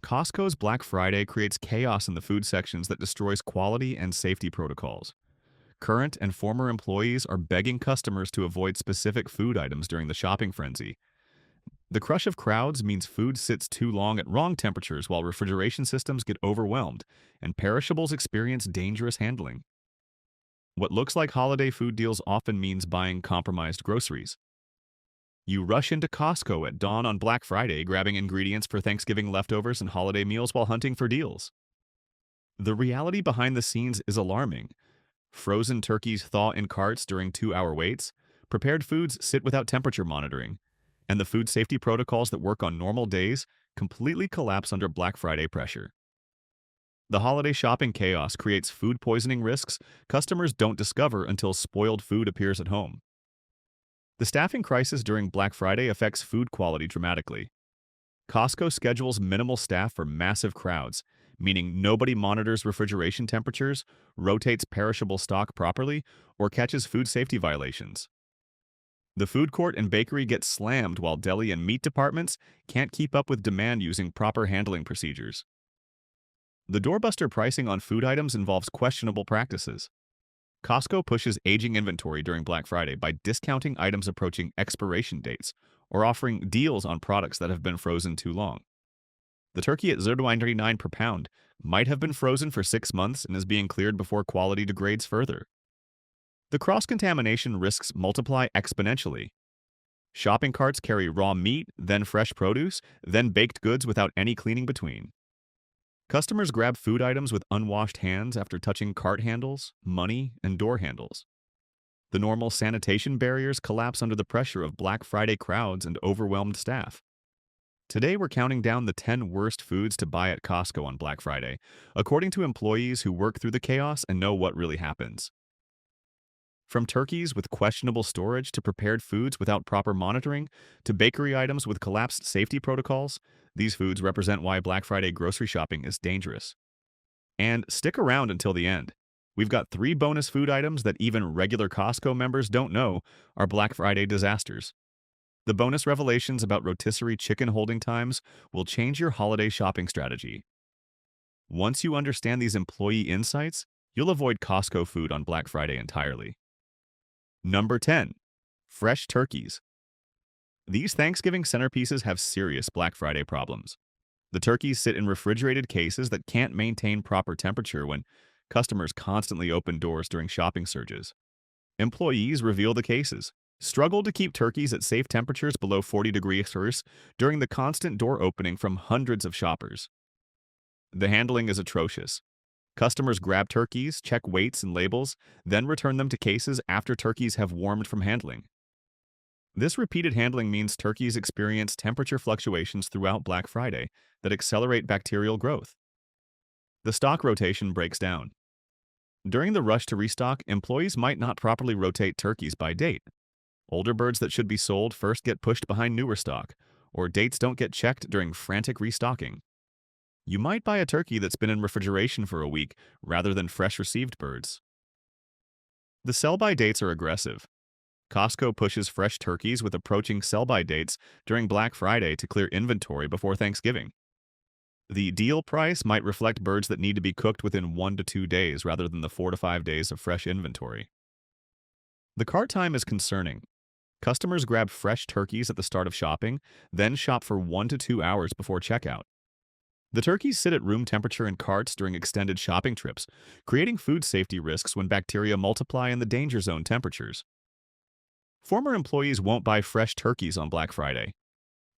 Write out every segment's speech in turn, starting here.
Costco's Black Friday creates chaos in the food sections that destroys quality and safety protocols. Current and former employees are begging customers to avoid specific food items during the shopping frenzy. The crush of crowds means food sits too long at wrong temperatures while refrigeration systems get overwhelmed, and perishables experience dangerous handling. What looks like holiday food deals often means buying compromised groceries. You rush into Costco at dawn on Black Friday, grabbing ingredients for Thanksgiving leftovers and holiday meals while hunting for deals. The reality behind the scenes is alarming. Frozen turkeys thaw in carts during 2-hour waits, prepared foods sit without temperature monitoring, and the food safety protocols that work on normal days completely collapse under Black Friday pressure. The holiday shopping chaos creates food poisoning risks customers don't discover until spoiled food appears at home. The staffing crisis during Black Friday affects food quality dramatically. Costco schedules minimal staff for massive crowds, meaning nobody monitors refrigeration temperatures, rotates perishable stock properly, or catches food safety violations. The food court and bakery get slammed while deli and meat departments can't keep up with demand using proper handling procedures. The doorbuster pricing on food items involves questionable practices. Costco pushes aging inventory during Black Friday by discounting items approaching expiration dates or offering deals on products that have been frozen too long. The turkey at $0.99 per pound might have been frozen for 6 months and is being cleared before quality degrades further. The cross-contamination risks multiply exponentially. Shopping carts carry raw meat, then fresh produce, then baked goods without any cleaning between. Customers grab food items with unwashed hands after touching cart handles, money, and door handles. The normal sanitation barriers collapse under the pressure of Black Friday crowds and overwhelmed staff. Today, we're counting down the 10 worst foods to buy at Costco on Black Friday, according to employees who work through the chaos and know what really happens. From turkeys with questionable storage to prepared foods without proper monitoring to bakery items with collapsed safety protocols, these foods represent why Black Friday grocery shopping is dangerous. And stick around until the end. We've got 3 bonus food items that even regular Costco members don't know are Black Friday disasters. The bonus revelations about rotisserie chicken holding times will change your holiday shopping strategy. Once you understand these employee insights, you'll avoid Costco food on Black Friday entirely. Number 10. Fresh turkeys. These Thanksgiving centerpieces have serious Black Friday problems. The turkeys sit in refrigerated cases that can't maintain proper temperature when customers constantly open doors during shopping surges. Employees reveal the cases, struggle to keep turkeys at safe temperatures below 40 degrees Celsius during the constant door opening from hundreds of shoppers. The handling is atrocious. Customers grab turkeys, check weights and labels, then return them to cases after turkeys have warmed from handling. This repeated handling means turkeys experience temperature fluctuations throughout Black Friday that accelerate bacterial growth. The stock rotation breaks down. During the rush to restock, employees might not properly rotate turkeys by date. Older birds that should be sold first get pushed behind newer stock, or dates don't get checked during frantic restocking. You might buy a turkey that's been in refrigeration for a week rather than fresh received birds. The sell-by dates are aggressive. Costco pushes fresh turkeys with approaching sell-by dates during Black Friday to clear inventory before Thanksgiving. The deal price might reflect birds that need to be cooked within 1 to 2 days rather than the 4 to 5 days of fresh inventory. The cart time is concerning. Customers grab fresh turkeys at the start of shopping, then shop for 1 to 2 hours before checkout. The turkeys sit at room temperature in carts during extended shopping trips, creating food safety risks when bacteria multiply in the danger zone temperatures. Former employees won't buy fresh turkeys on Black Friday.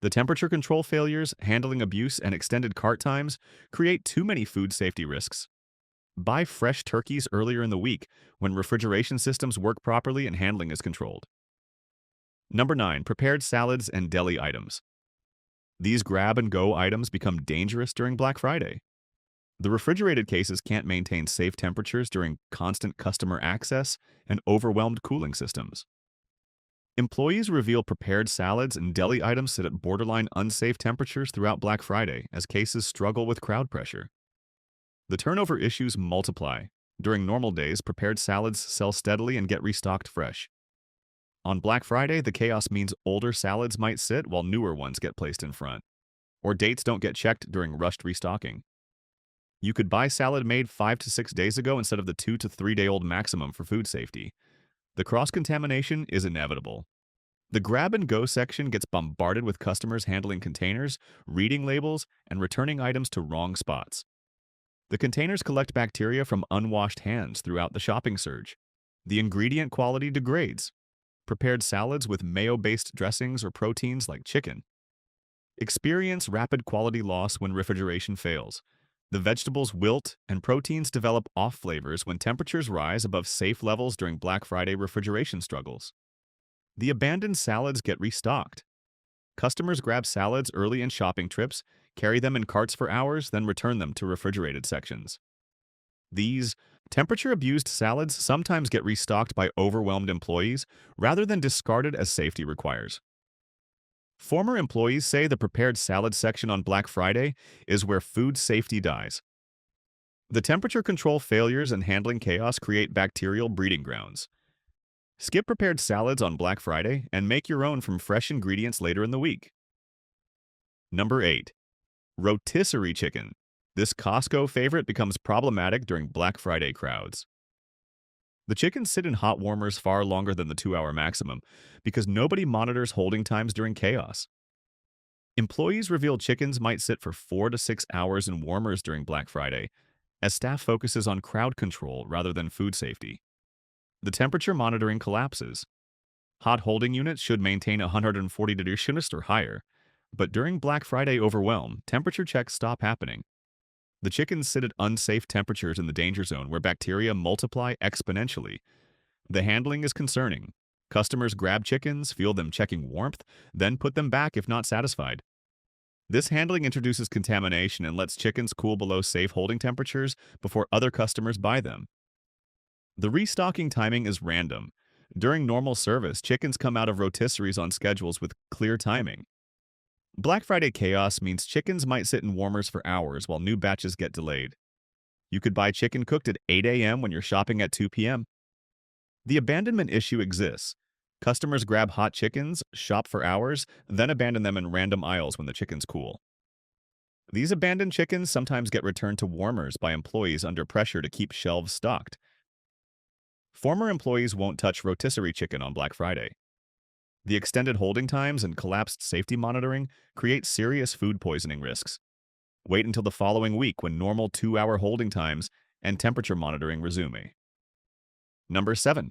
The temperature control failures, handling abuse, and extended cart times create too many food safety risks. Buy fresh turkeys earlier in the week when refrigeration systems work properly and handling is controlled. Number 9. Prepared salads and deli items. These grab-and-go items become dangerous during Black Friday. The refrigerated cases can't maintain safe temperatures during constant customer access and overwhelmed cooling systems. Employees reveal prepared salads and deli items sit at borderline unsafe temperatures throughout Black Friday as cases struggle with crowd pressure. The turnover issues multiply. During normal days, prepared salads sell steadily and get restocked fresh. On Black Friday, the chaos means older salads might sit while newer ones get placed in front. or dates don't get checked during rushed restocking. You could buy salad made 5 to 6 days ago instead of the 2 to 3-day-old maximum for food safety. The cross-contamination is inevitable. The grab-and-go section gets bombarded with customers handling containers, reading labels, and returning items to wrong spots. The containers collect bacteria from unwashed hands throughout the shopping surge. The ingredient quality degrades. Prepared salads with mayo-based dressings or proteins like chicken experience rapid quality loss when refrigeration fails. The vegetables wilt and proteins develop off flavors when temperatures rise above safe levels during Black Friday refrigeration struggles. The abandoned salads get restocked. Customers grab salads early in shopping trips, carry them in carts for hours, then return them to refrigerated sections. These temperature-abused salads sometimes get restocked by overwhelmed employees rather than discarded as safety requires. Former employees say the prepared salad section on Black Friday is where food safety dies. The temperature control failures and handling chaos create bacterial breeding grounds. Skip prepared salads on Black Friday and make your own from fresh ingredients later in the week. Number 8. Rotisserie chicken. This Costco favorite becomes problematic during Black Friday crowds. The chickens sit in hot warmers far longer than the 2-hour maximum because nobody monitors holding times during chaos. Employees reveal chickens might sit for 4 to 6 hours in warmers during Black Friday, as staff focuses on crowd control rather than food safety. The temperature monitoring collapses. Hot holding units should maintain 140 degrees Celsius or higher, but during Black Friday overwhelm, temperature checks stop happening. The chickens sit at unsafe temperatures in the danger zone where bacteria multiply exponentially. The handling is concerning. Customers grab chickens, feel them checking warmth, then put them back if not satisfied. This handling introduces contamination and lets chickens cool below safe holding temperatures before other customers buy them. The restocking timing is random. During normal service, chickens come out of rotisseries on schedules with clear timing. Black Friday chaos means chickens might sit in warmers for hours while new batches get delayed. You could buy chicken cooked at 8 a.m. when you're shopping at 2 p.m. The abandonment issue exists. Customers grab hot chickens, shop for hours, then abandon them in random aisles when the chickens cool. These abandoned chickens sometimes get returned to warmers by employees under pressure to keep shelves stocked. Former employees won't touch rotisserie chicken on Black Friday. The extended holding times and collapsed safety monitoring create serious food poisoning risks. Wait until the following week when normal 2-hour holding times and temperature monitoring resume. Number 7.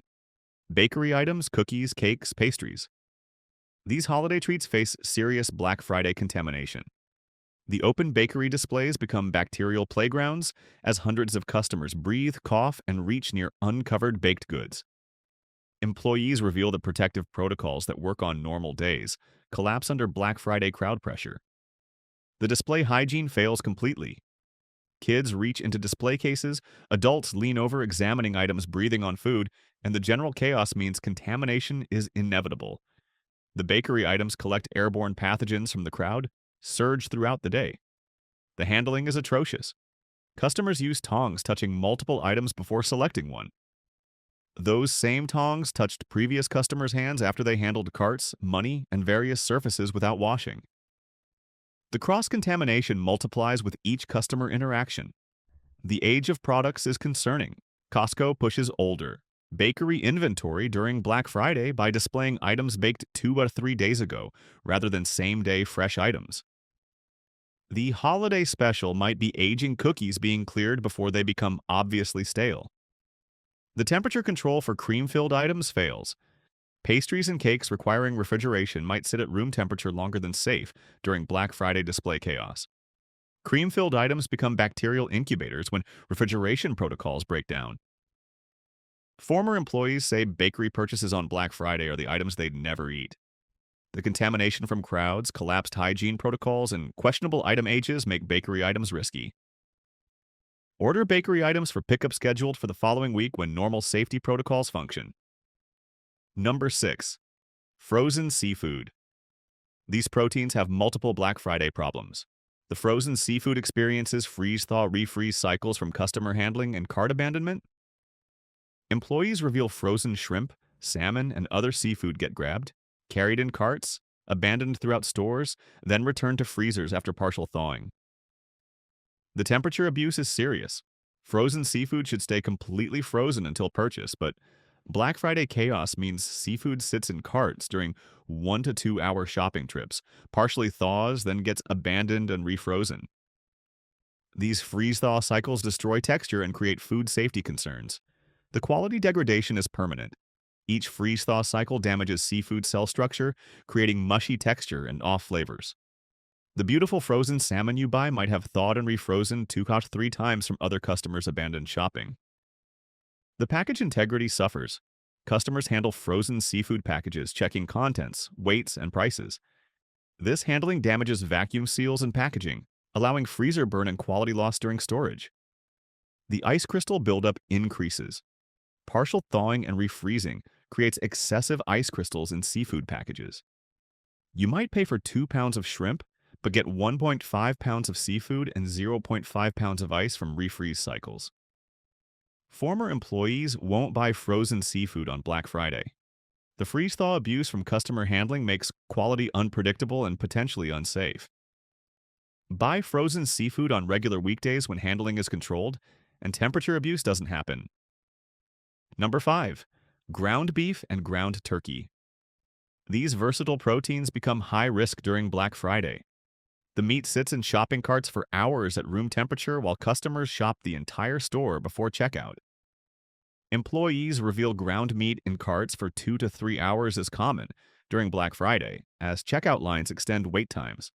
Bakery items, cookies, cakes, pastries. These holiday treats face serious Black Friday contamination. The open bakery displays become bacterial playgrounds as hundreds of customers breathe, cough, and reach near uncovered baked goods. Employees reveal the protective protocols that work on normal days collapse under Black Friday crowd pressure. The display hygiene fails completely. Kids reach into display cases, adults lean over examining items breathing on food, and the general chaos means contamination is inevitable. The bakery items collect airborne pathogens from the crowd, surge throughout the day. The handling is atrocious. Customers use tongs touching multiple items before selecting one. Those same tongs touched previous customers' hands after they handled carts, money, and various surfaces without washing. The cross-contamination multiplies with each customer interaction. The age of products is concerning. Costco pushes older bakery inventory during Black Friday by displaying items baked 2 or 3 days ago rather than same-day fresh items. The holiday special might be aging cookies being cleared before they become obviously stale. The temperature control for cream-filled items fails. Pastries and cakes requiring refrigeration might sit at room temperature longer than safe during Black Friday display chaos. Cream-filled items become bacterial incubators when refrigeration protocols break down. Former employees say bakery purchases on Black Friday are the items they'd never eat. The contamination from crowds, collapsed hygiene protocols, and questionable item ages make bakery items risky. Order bakery items for pickup scheduled for the following week when normal safety protocols function. Number 6. Frozen seafood. These proteins have multiple Black Friday problems. The frozen seafood experiences freeze-thaw, refreeze cycles from customer handling and cart abandonment. Employees reveal frozen shrimp, salmon, and other seafood get grabbed, carried in carts, abandoned throughout stores, then returned to freezers after partial thawing. The temperature abuse is serious. Frozen seafood should stay completely frozen until purchase, but Black Friday chaos means seafood sits in carts during 1 to 2 hour shopping trips, partially thaws, then gets abandoned and refrozen. These freeze-thaw cycles destroy texture and create food safety concerns. The quality degradation is permanent. Each freeze-thaw cycle damages seafood cell structure, creating mushy texture and off flavors. The beautiful frozen salmon you buy might have thawed and refrozen 2 to 3 times from other customers' abandoned shopping. The package integrity suffers. Customers handle frozen seafood packages, checking contents, weights, and prices. This handling damages vacuum seals and packaging, allowing freezer burn and quality loss during storage. The ice crystal buildup increases. Partial thawing and refreezing creates excessive ice crystals in seafood packages. You might pay for 2 pounds of shrimp, but get 1.5 pounds of seafood and 0.5 pounds of ice from refreeze cycles. Former employees won't buy frozen seafood on Black Friday. The freeze-thaw abuse from customer handling makes quality unpredictable and potentially unsafe. Buy frozen seafood on regular weekdays when handling is controlled and temperature abuse doesn't happen. Number 5. Ground beef and ground turkey. These versatile proteins become high risk during Black Friday. The meat sits in shopping carts for hours at room temperature while customers shop the entire store before checkout. Employees reveal ground meat in carts for 2 to 3 hours is common during Black Friday, as checkout lines extend wait times.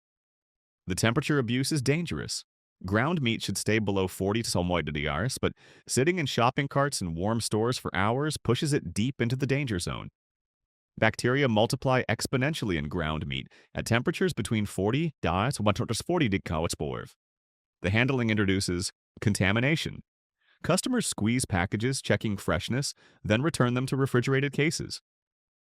The temperature abuse is dangerous. Ground meat should stay below 40 degrees, but sitting in shopping carts in warm stores for hours pushes it deep into the danger zone. Bacteria multiply exponentially in ground meat at temperatures between 40 to 140 degrees. The handling introduces contamination. Customers squeeze packages, checking freshness, then return them to refrigerated cases.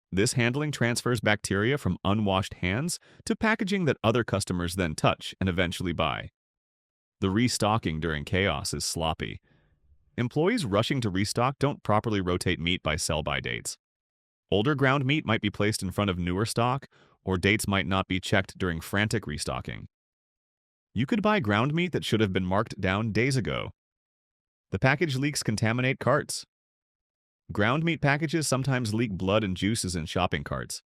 This handling transfers bacteria from unwashed hands to packaging that other customers then touch and eventually buy. The restocking during chaos is sloppy. Employees rushing to restock don't properly rotate meat by sell-by dates. Older ground meat might be placed in front of newer stock, or dates might not be checked during frantic restocking. You could buy ground meat that should have been marked down days ago. The package leaks contaminate carts. Ground meat packages sometimes leak blood and juices in shopping carts.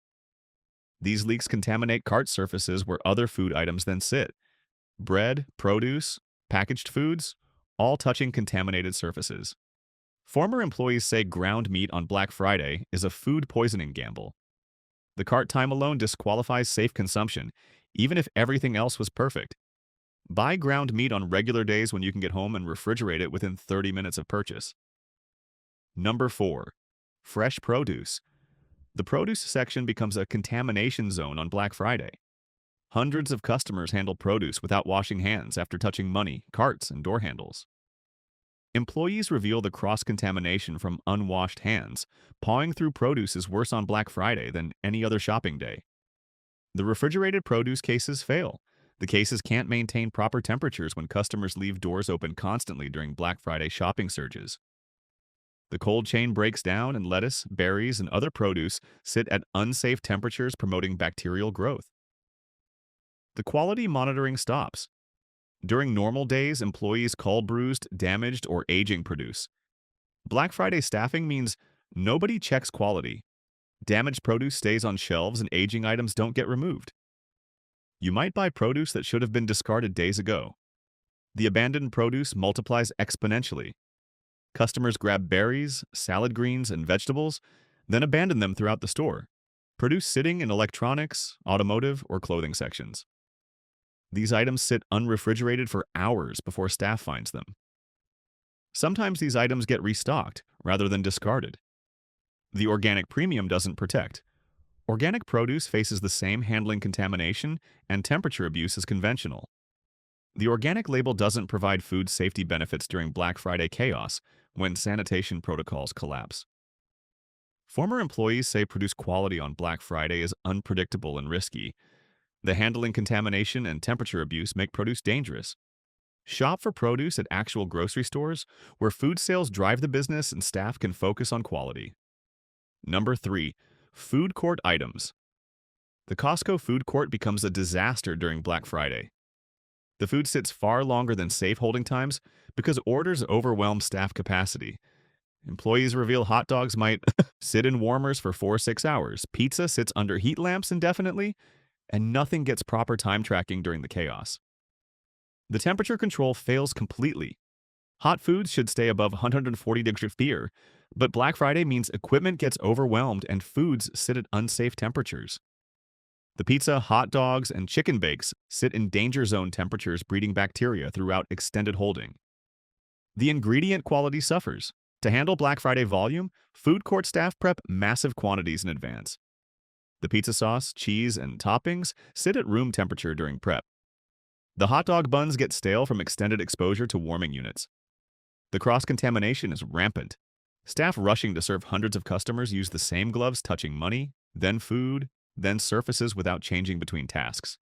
These leaks contaminate cart surfaces where other food items then sit. Bread, produce, packaged foods, all touching contaminated surfaces. Former employees say ground meat on Black Friday is a food poisoning gamble. The cart time alone disqualifies safe consumption, even if everything else was perfect. Buy ground meat on regular days when you can get home and refrigerate it within 30 minutes of purchase. Number 4. Fresh produce. The produce section becomes a contamination zone on Black Friday. Hundreds of customers handle produce without washing hands after touching money, carts, and door handles. Employees reveal the cross-contamination from unwashed hands. Pawing through produce is worse on Black Friday than any other shopping day. The refrigerated produce cases fail. The cases can't maintain proper temperatures when customers leave doors open constantly during Black Friday shopping surges. The cold chain breaks down and lettuce, berries, and other produce sit at unsafe temperatures, promoting bacterial growth. The quality monitoring stops. During normal days, employees call bruised, damaged, or aging produce. Black Friday staffing means nobody checks quality. Damaged produce stays on shelves and aging items don't get removed. You might buy produce that should have been discarded days ago. The abandoned produce multiplies exponentially. Customers grab berries, salad greens, and vegetables, then abandon them throughout the store. Produce sitting in electronics, automotive, or clothing sections. These items sit unrefrigerated for hours before staff finds them. Sometimes these items get restocked rather than discarded. The organic premium doesn't protect. Organic produce faces the same handling contamination and temperature abuse as conventional. The organic label doesn't provide food safety benefits during Black Friday chaos when sanitation protocols collapse. Former employees say produce quality on Black Friday is unpredictable and risky. The handling contamination and temperature abuse make produce dangerous. Shop for produce at actual grocery stores where food sales drive the business and staff can focus on quality. Number 3. Food court items. The Costco food court becomes a disaster during Black Friday. The food sits far longer than safe holding times because orders overwhelm staff capacity. Employees reveal hot dogs might sit in warmers for 4 or 6 hours, pizza sits under heat lamps indefinitely, and nothing gets proper time tracking during the chaos. The temperature control fails completely. Hot foods should stay above 140 degrees Fahrenheit, but Black Friday means equipment gets overwhelmed and foods sit at unsafe temperatures. The pizza, hot dogs, and chicken bakes sit in danger zone temperatures, breeding bacteria throughout extended holding. The ingredient quality suffers. To handle Black Friday volume, food court staff prep massive quantities in advance. The pizza sauce, cheese, and toppings sit at room temperature during prep. The hot dog buns get stale from extended exposure to warming units. The cross-contamination is rampant. Staff rushing to serve hundreds of customers use the same gloves touching money, then food, then surfaces without changing between tasks.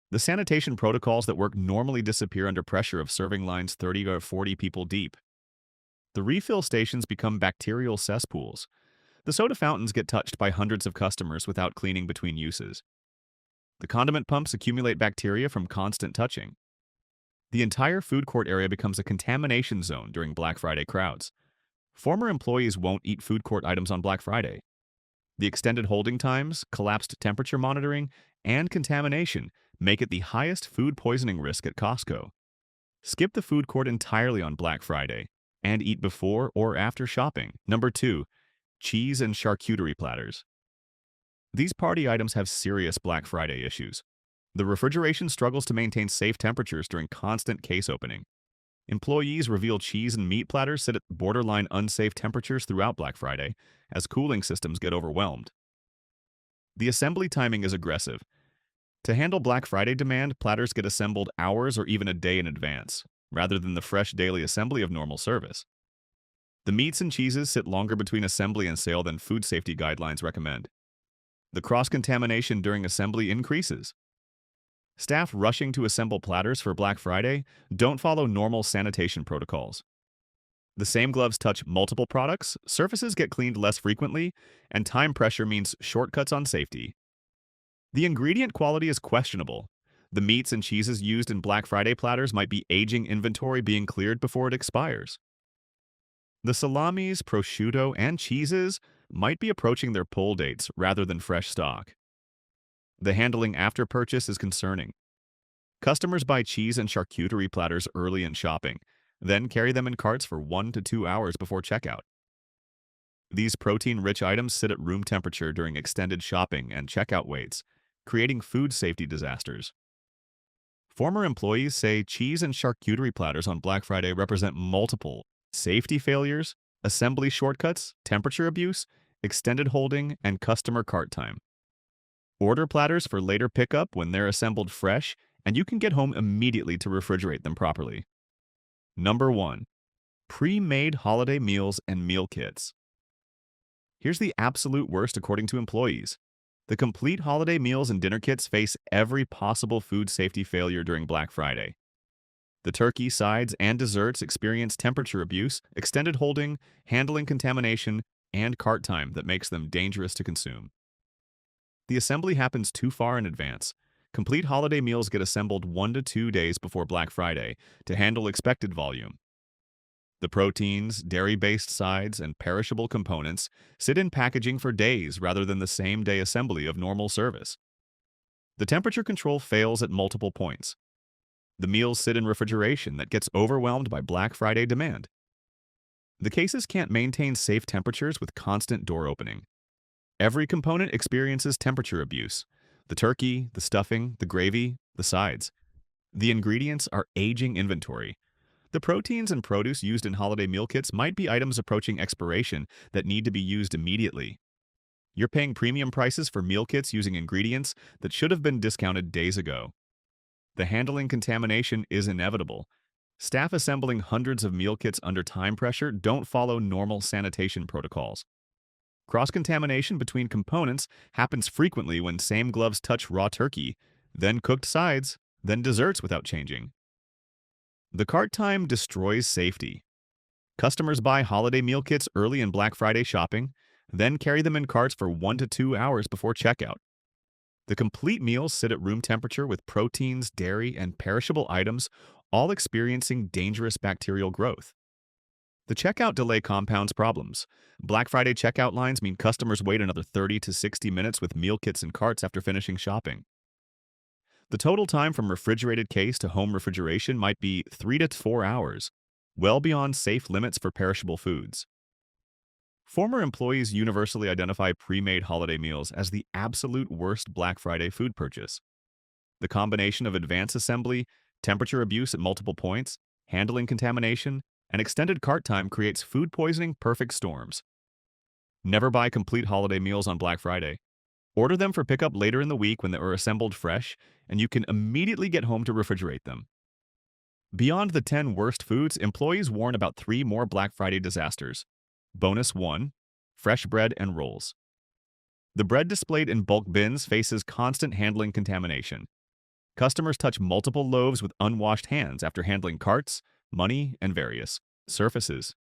The sanitation protocols that work normally disappear under pressure of serving lines 30 or 40 people deep. The refill stations become bacterial cesspools. The soda fountains get touched by hundreds of customers without cleaning between uses. The condiment pumps accumulate bacteria from constant touching. The entire food court area becomes a contamination zone during Black Friday crowds. Former employees won't eat food court items on Black Friday. The extended holding times, collapsed temperature monitoring, and contamination make it the highest food poisoning risk at Costco. Skip the food court entirely on Black Friday and eat before or after shopping. Number 2. Cheese and charcuterie platters. These party items have serious Black Friday issues. The refrigeration struggles to maintain safe temperatures during constant case opening. Employees reveal cheese and meat platters sit at borderline unsafe temperatures throughout Black Friday as cooling systems get overwhelmed. The assembly timing is aggressive. To handle Black Friday demand, platters get assembled hours or even a day in advance, rather than the fresh daily assembly of normal service. The meats and cheeses sit longer between assembly and sale than food safety guidelines recommend. The cross-contamination during assembly increases. Staff rushing to assemble platters for Black Friday don't follow normal sanitation protocols. The same gloves touch multiple products, surfaces get cleaned less frequently, and time pressure means shortcuts on safety. The ingredient quality is questionable. The meats and cheeses used in Black Friday platters might be aging inventory being cleared before it expires. The salamis, prosciutto, and cheeses might be approaching their pull dates rather than fresh stock. The handling after purchase is concerning. Customers buy cheese and charcuterie platters early in shopping, then carry them in carts for 1 to 2 hours before checkout. These protein-rich items sit at room temperature during extended shopping and checkout waits, creating food safety disasters. Former employees say cheese and charcuterie platters on Black Friday represent multiple safety failures, assembly shortcuts, temperature abuse, extended holding, and customer cart time. Order platters for later pickup when they're assembled fresh, and you can get home immediately to refrigerate them properly. Number 1. Pre-made holiday meals and meal kits. Here's the absolute worst according to employees. The complete holiday meals and dinner kits face every possible food safety failure during Black Friday. The turkey, sides, and desserts experience temperature abuse, extended holding, handling contamination, and cart time that makes them dangerous to consume. The assembly happens too far in advance. Complete holiday meals get assembled 1 to 2 days before Black Friday to handle expected volume. The proteins, dairy-based sides, and perishable components sit in packaging for days rather than the same-day assembly of normal service. The temperature control fails at multiple points. The meals sit in refrigeration that gets overwhelmed by Black Friday demand. The cases can't maintain safe temperatures with constant door opening. Every component experiences temperature abuse. The turkey, the stuffing, the gravy, the sides. The ingredients are aging inventory. The proteins and produce used in holiday meal kits might be items approaching expiration that need to be used immediately. You're paying premium prices for meal kits using ingredients that should have been discounted days ago. The handling contamination is inevitable. Staff assembling hundreds of meal kits under time pressure don't follow normal sanitation protocols. Cross-contamination between components happens frequently when same gloves touch raw turkey, then cooked sides, then desserts without changing. The cart time destroys safety. Customers buy holiday meal kits early in Black Friday shopping, then carry them in carts for 1 to 2 hours before checkout. The complete meals sit at room temperature with proteins, dairy, and perishable items all experiencing dangerous bacterial growth. The checkout delay compounds problems. Black Friday checkout lines mean customers wait another 30 to 60 minutes with meal kits and carts after finishing shopping. The total time from refrigerated case to home refrigeration might be 3 to 4 hours, well beyond safe limits for perishable foods. Former employees universally identify pre-made holiday meals as the absolute worst Black Friday food purchase. The combination of advanced assembly, temperature abuse at multiple points, handling contamination, and extended cart time creates food poisoning perfect storms. Never buy complete holiday meals on Black Friday. Order them for pickup later in the week when they are assembled fresh, and you can immediately get home to refrigerate them. Beyond the 10 worst foods, employees warn about 3 more Black Friday disasters. Bonus 1. Fresh bread and rolls. The bread displayed in bulk bins faces constant handling contamination. Customers touch multiple loaves with unwashed hands after handling carts, money, and various surfaces.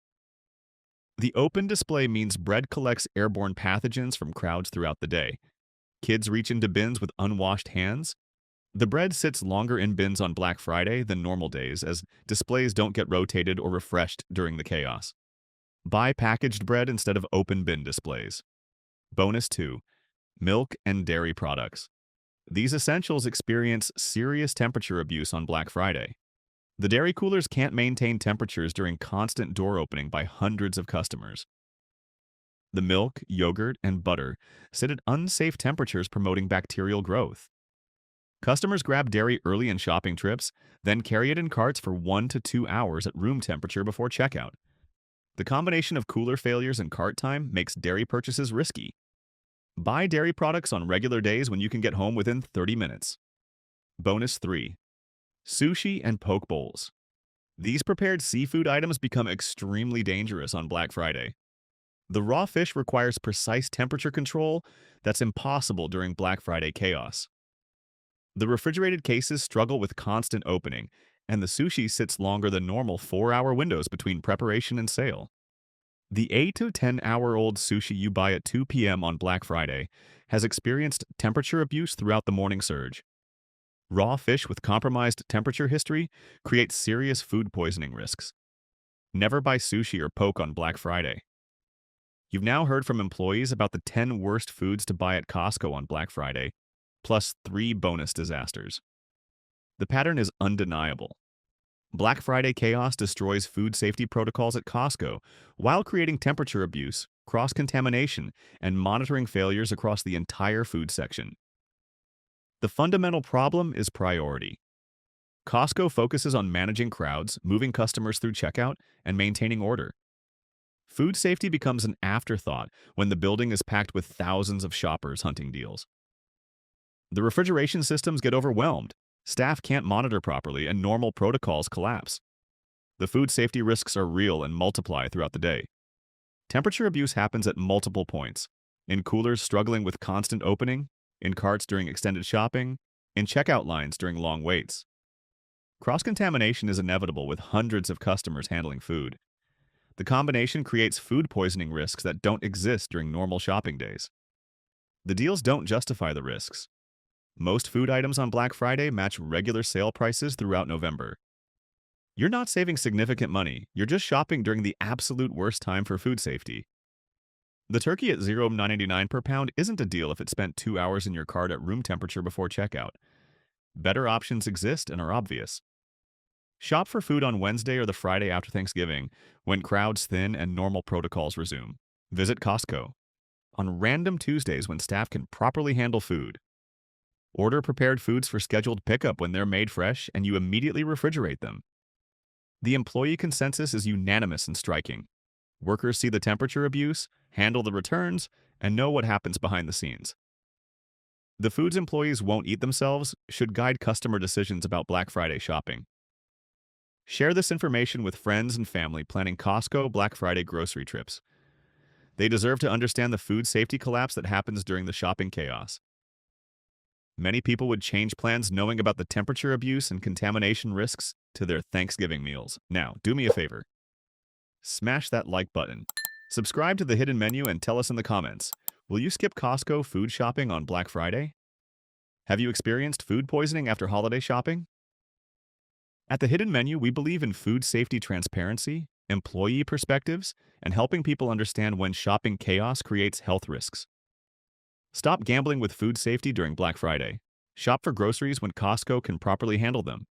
The open display means bread collects airborne pathogens from crowds throughout the day. Kids reach into bins with unwashed hands. The bread sits longer in bins on Black Friday than normal days, as displays don't get rotated or refreshed during the chaos. Buy packaged bread instead of open bin displays. Bonus 2. Milk and dairy products. These essentials experience serious temperature abuse on Black Friday. The dairy coolers can't maintain temperatures during constant door opening by hundreds of customers. The milk, yogurt, and butter sit at unsafe temperatures, promoting bacterial growth. Customers grab dairy early in shopping trips, then carry it in carts for 1 to 2 hours at room temperature before checkout. The combination of cooler failures and cart time makes dairy purchases risky. Buy dairy products on regular days when you can get home within 30 minutes. Bonus 3. Sushi and poke bowls. These prepared seafood items become extremely dangerous on Black Friday. The raw fish requires precise temperature control that's impossible during Black Friday chaos. The refrigerated cases struggle with constant opening, and the sushi sits longer than normal 4-hour windows between preparation and sale. The 8 to 10-hour-old sushi you buy at 2 p.m. on Black Friday has experienced temperature abuse throughout the morning surge. Raw fish with compromised temperature history creates serious food poisoning risks. Never buy sushi or poke on Black Friday. You've now heard from employees about the 10 worst foods to buy at Costco on Black Friday, plus 3 bonus disasters. The pattern is undeniable. Black Friday chaos destroys food safety protocols at Costco while creating temperature abuse, cross-contamination, and monitoring failures across the entire food section. The fundamental problem is priority. Costco focuses on managing crowds, moving customers through checkout, and maintaining order. Food safety becomes an afterthought when the building is packed with thousands of shoppers hunting deals. The refrigeration systems get overwhelmed, staff can't monitor properly, and normal protocols collapse. The food safety risks are real and multiply throughout the day. Temperature abuse happens at multiple points: in coolers struggling with constant opening, in carts during extended shopping, in checkout lines during long waits. Cross-contamination is inevitable with hundreds of customers handling food. The combination creates food poisoning risks that don't exist during normal shopping days. The deals don't justify the risks. Most food items on Black Friday match regular sale prices throughout November. You're not saving significant money, you're just shopping during the absolute worst time for food safety. The turkey at $0.99 per pound isn't a deal if it spent 2 hours in your cart at room temperature before checkout. Better options exist and are obvious. Shop for food on Wednesday or the Friday after Thanksgiving, when crowds thin and normal protocols resume. Visit Costco on random Tuesdays when staff can properly handle food. Order prepared foods for scheduled pickup when they're made fresh, and you immediately refrigerate them. The employee consensus is unanimous and striking. Workers see the temperature abuse, handle the returns, and know what happens behind the scenes. The foods employees won't eat themselves should guide customer decisions about Black Friday shopping. Share this information with friends and family planning Costco Black Friday grocery trips. They deserve to understand the food safety collapse that happens during the shopping chaos. Many people would change plans knowing about the temperature abuse and contamination risks to their Thanksgiving meals. Now, do me a favor. Smash that like button. Subscribe to the Hidden Menu and tell us in the comments, will you skip Costco food shopping on Black Friday? Have you experienced food poisoning after holiday shopping? At the Hidden Menu, we believe in food safety transparency, employee perspectives, and helping people understand when shopping chaos creates health risks. Stop gambling with food safety during Black Friday. Shop for groceries when Costco can properly handle them.